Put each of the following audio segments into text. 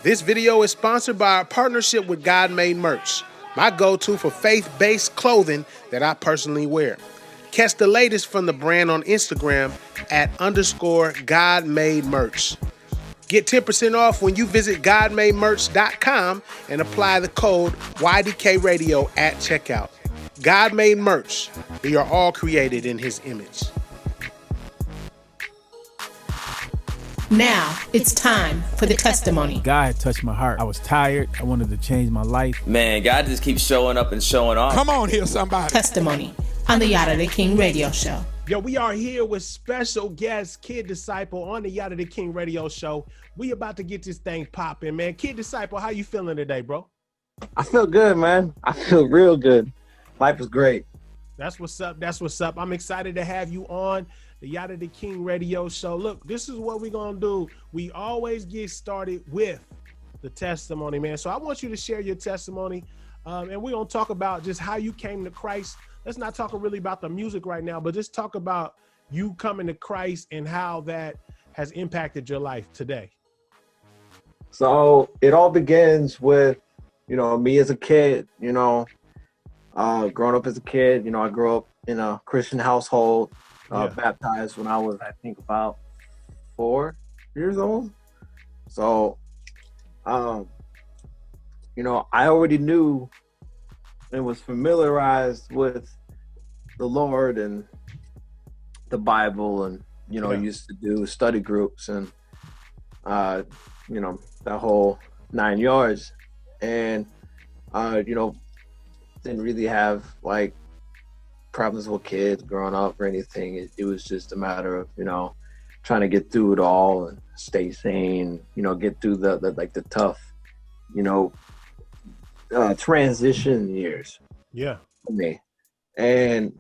This video is sponsored by our partnership with God Made Merch, my go-to for faith-based clothing that I personally wear. Catch the latest from the brand on Instagram at _God Made Merch. Get 10% off when you visit godmademerch.com and apply the code YDKRadio at checkout. God Made Merch. We are all created in His image. Now it's time for the testimony. God had touched my heart. I was tired. I wanted to change my life. Man, God just keeps showing up and showing off. Come on here, somebody. Testimony on the Yadah the King radio show. Yo, we are here with special guest Kid Disyple on the Yadah the King radio show. We about to get this thing popping, man. Kid Disyple, how you feeling today, bro? I feel good, man. I feel real good. Life is great. That's what's up. That's what's up. I'm excited to have you on the Yadah the King radio show. Look, this is what we're going to do. We always get started with the testimony, man. So I want you to share your testimony, and we're going to talk about just how you came to Christ. Let's not talk really about the music right now, but just talk about you coming to Christ and how that has impacted your life today. So it all begins with, me as a kid, growing up as a kid, I grew up in a Christian household, baptized when I was, I think, about 4 years old. So, I already knew and was familiarized with the Lord and the Bible, and used to do study groups and that whole 9 yards, and didn't really have like problems with kids growing up or anything. It was just a matter of trying to get through it all and stay sane, get through the tough transition years for me. And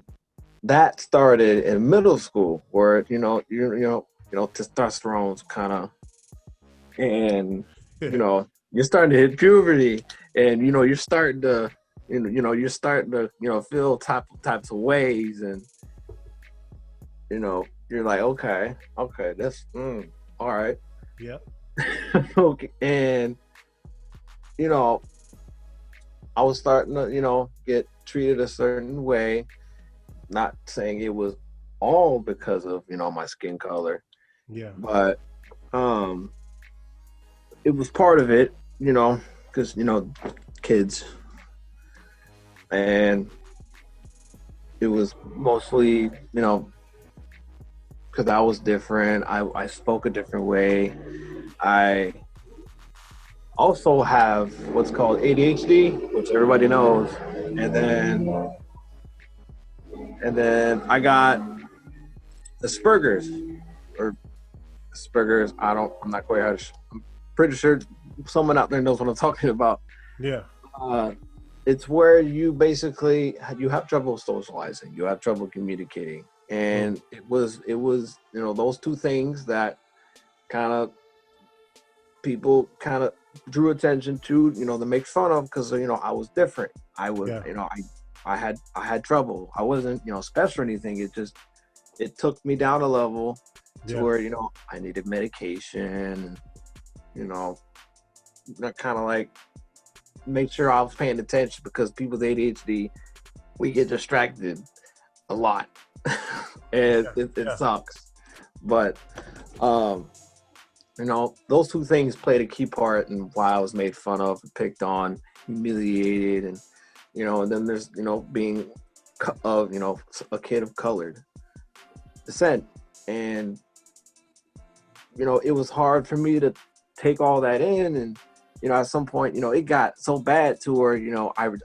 that started in middle school, where testosterone's kind of, and you're starting to hit puberty, and you're starting to feel types of ways, and you're like, okay, that's all right. Okay. And I was starting to get treated a certain way. Not saying it was all because of my skin color, but it was part of it, because kids, and it was mostly because I was different. I spoke a different way. I also have what's called ADHD, which everybody knows, and then I got Aspergers, or Aspergers. I'm not quite sure. I'm pretty sure someone out there knows what I'm talking about. It's where you basically have trouble socializing, you have trouble communicating, and it was those two things that kind of people kind of drew attention to, to make fun of, because I was different. I was I had trouble. I wasn't special or anything. It took me down a level to where I needed medication, that kind of like make sure I was paying attention, because people with ADHD, we get distracted a lot. And it sucks. But those two things played a key part in why I was made fun of, picked on, humiliated, and and then there's being a kid of colored descent, and it was hard for me to take all that in. And at some point it got so bad to where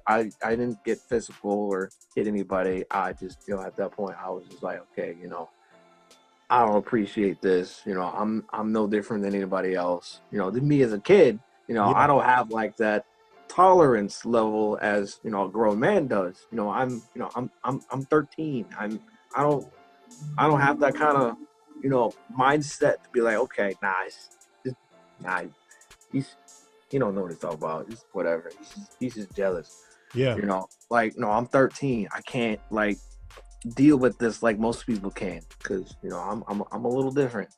I didn't get physical or hit anybody. I just at that point I was just like, okay, I don't appreciate this. I'm no different than anybody else. Than me as a kid. I don't have like that tolerance level as a grown man does. I'm 13. I don't have that kind of mindset to be like, okay, he don't know what it's all about. It's whatever. He's just jealous. I'm 13. I can't like deal with this like most people can, because I'm a little different.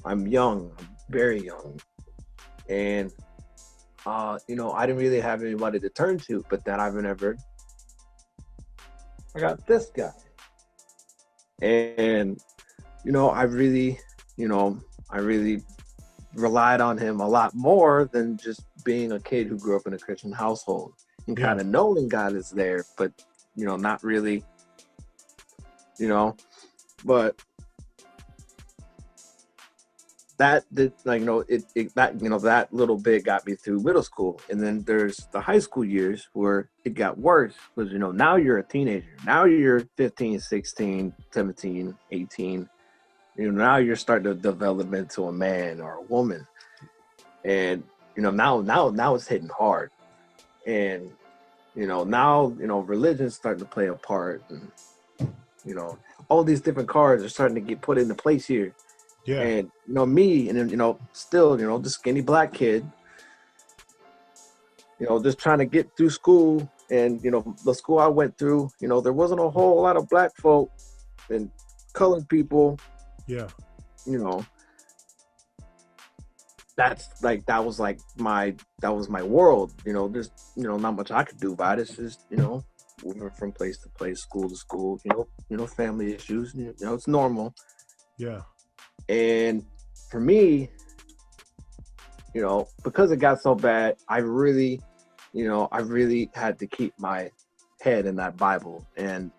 I'm young. I'm very young. And you know, I didn't really have anybody to turn to, but then I got this guy. And, you know, I really relied on him a lot more than just being a kid who grew up in a Christian household and kind of knowing God is there, but, you know, not really, you know, but that did, like, you know, that little bit got me through middle school. And then there's the high school years where it got worse because, you know, now you're a teenager. Now you're 15, 16, 17, 18. You know, now you're starting to develop into a man or a woman. And, you know, now it's hitting hard. And, you know, now, you know, religion's starting to play a part. And, you know, all these different cards are starting to get put into place here. Yeah. And, you know, me, and, you know, still, you know, the skinny black kid, you know, just trying to get through school. And, you know, the school I went through, you know, there wasn't a whole lot of black folk and colored people. Yeah. You know, that was my world. You know, there's, you know, not much I could do about it. It's just, you know, moving from place to place, school to school, you know, family issues, you know, it's normal. Yeah. And for me, you know, because it got so bad, I really had to keep my head in that Bible. And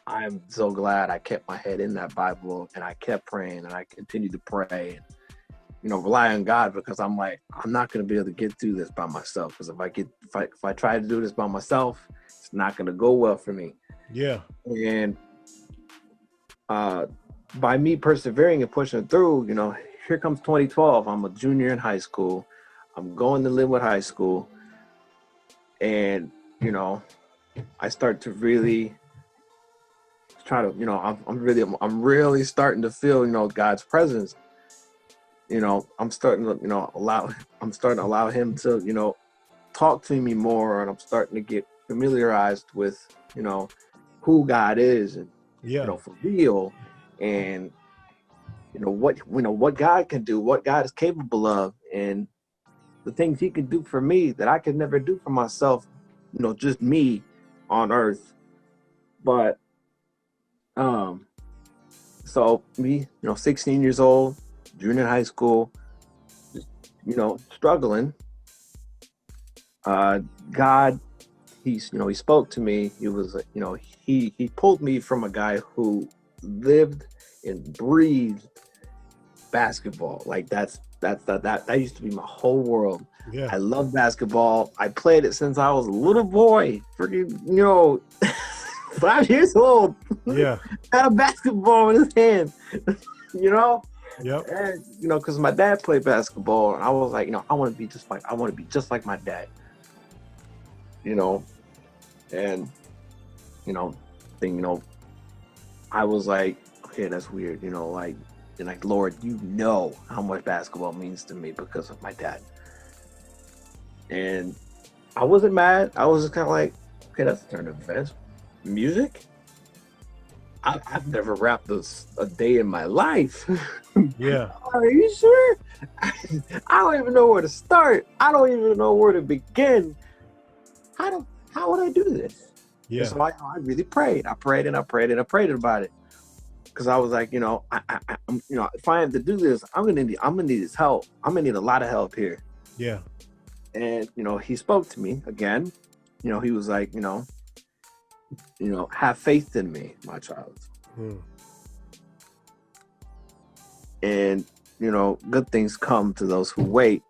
I'm so glad I kept my head in that Bible, and I kept praying, and I continued to pray and, you know, rely on God, because I'm like, I'm not going to be able to get through this by myself. Because if I try to do this by myself, it's not going to go well for me. Yeah. And by me persevering and pushing through, you know, here comes 2012. I'm a junior in high school. I'm going to Linwood High School. And, you know, I start to really try to, you know, I'm really starting to feel, you know, God's presence. You know, I'm starting to allow him to, you know, talk to me more, and I'm starting to get familiarized with, you know, who God is, and, you know, for real. And, you know, what God can do, what God is capable of, and the things he can do for me that I could never do for myself, you know, just me on earth. But, so me, you know, 16 years old, junior high school, you know, struggling. God, he spoke to me. He was, you know, he pulled me from a guy who lived and breathed basketball. Like that used to be my whole world. Yeah. I love basketball. I played it since I was a little boy. Freaking, you know, 5 years old. Yeah. Had a basketball in his hand. You know? Yep. And, you know, because my dad played basketball, and I was like, you know, I want to be just like my dad. You know, and, you know, I was like, okay, that's weird, you know, like, and like, Lord, you know how much basketball means to me because of my dad. And I wasn't mad. I was just kind of like, okay, that's a turn of events. Music? I've never rapped a day in my life. Yeah. Are you sure? I don't even know where to start. I don't even know where to begin. How would I do this? Yeah. And so I really prayed. I prayed about it. Because I was like, you know, I'm, you know, if I am to do this, I'm gonna need his help. I'm gonna need a lot of help here. Yeah. And, you know, he spoke to me again. You know, he was like, you know, have faith in me, my child. And, you know, good things come to those who wait.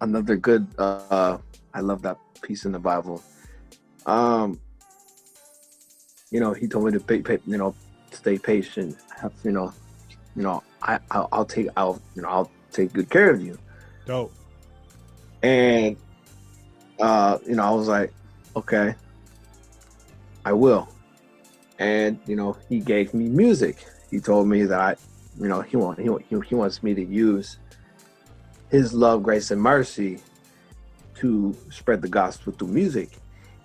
Another good, I love that piece in the Bible. You know, he told me to stay patient. I'll take good care of you. Dope. And, you know, I was like, okay, I will. And, you know, he gave me music. He told me that he wants me to use his love, grace, and mercy to spread the gospel through music.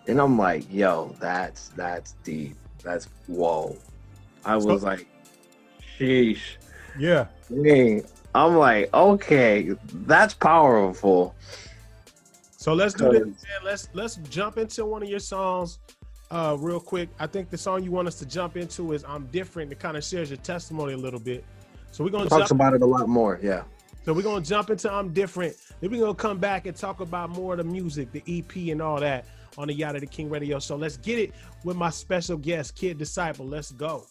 And I'm like, yo, that's deep. That's whoa. I was like, sheesh. Yeah. Dang. I'm like, okay, that's powerful. So let's do this, man. Let's jump into one of your songs real quick. I think the song you want us to jump into is I'm Different. It kind of shares your testimony a little bit. So we're gonna Talks about it a lot more, yeah. So we're gonna jump into I'm Different. Then we're gonna come back and talk about more of the music, the EP and all that on the Yadah the King Radio Show. Let's get it with my special guest, Kid Disyple. Let's go.